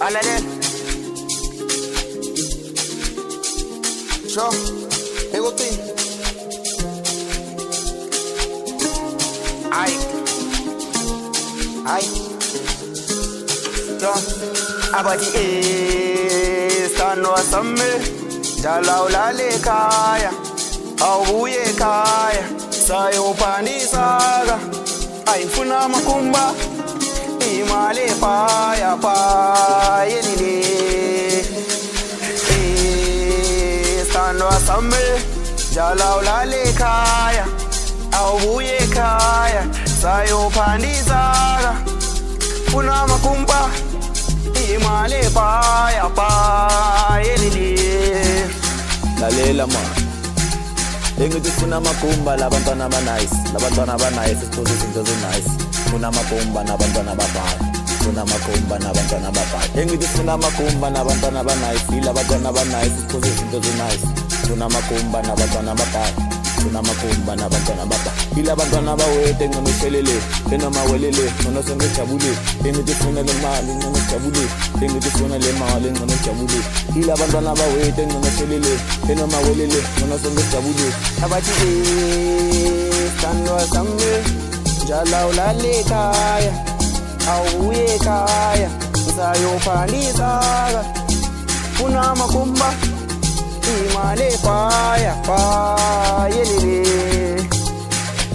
Alalela Sho Ekucini Ay Sho Abathi Sanwa sami Jala ulale ekhaya Awubuye ekhaya Sayophanisaka Ayifuna amakumba Imali ephaya yelile Sanwa sami Jala ulale ekhaya Awubuye ekhaya Sayophanisaka Funa amakumba Imali ephaya yelile Lalela ma Engithi sifuna amagumba labantwana aba-nice Labantwana aba-nice siphoze izinto ezi-nice Funa amagumba nabantwana ababhaya Funa amagumba nabantwana ababhaya Engithi sifuna amagumba nabantwana aba-nice Yila abantwana aba-nice siphoze izinto ezi-nice Funa amagumba nabantwana ababhaya Funa amagumba nabantwana ababhaya Yila abantwana abawete ngcono shelele Enoma welele ngcono sengejabule Engithi sifuna le mali ngcono sijabule Engithi sifuna le mali ngcono sijabule Yila abantwana abawete ngcono shelele Enoma welele ngcono sengejabule Abathi Sanwa sami Jala ulale ekhaya Awubuye ekhaya Sayophanisaka Funa amakumba Imali ephaya yelile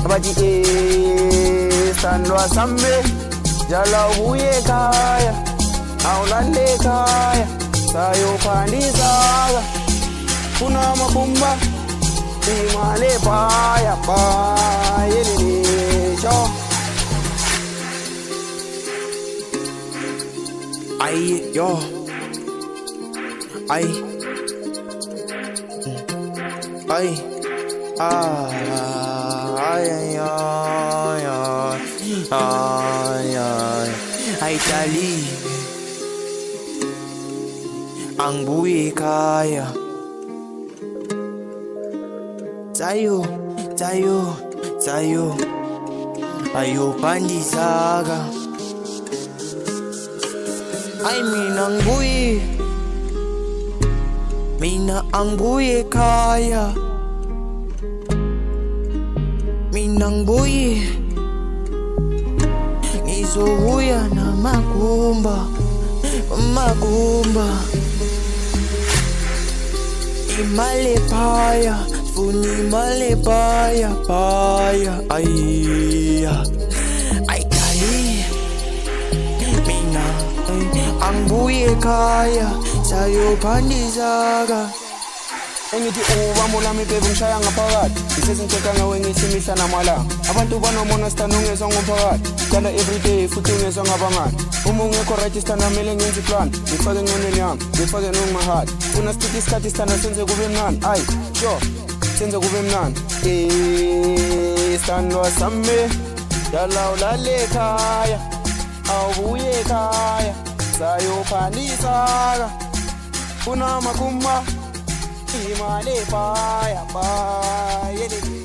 Abathi Sanwa sami Jala ubuye ekhaya Awulale ekhaya Sayophanisaka Funa amakumba Imali ephaya yelile Sho Ay yo Ay Dali Ang buhay kaya Tayo Ayophanisaka Ay mina ang buhay kaya Minang buhay Ngizobuya na magumba Imali ephaya Funa imali ephaya Ay dali Mina ang buhay ekhaya Sayophanisaka Engithi ubamula mibhebe ngishaya ngaphakathi Isesengiceka ngawe ngithi mihla namalanga Abantu banomona sithanda ungezwa ngomphakathi Sithanda everyday futhi ungezwa ngabangani Uma ungekho right sithanda mele ngenze plan Ngifake engqondweni yami, ngifake nongimahati Funa sichithe isikhathi sithanda senze kube mnandi Ay, sure, senze kube mnandi Sanwa sami Jala ulale ekhaya Awubuye ekhaya Sayophanisaka Funa amakumba Imali ephaya yelile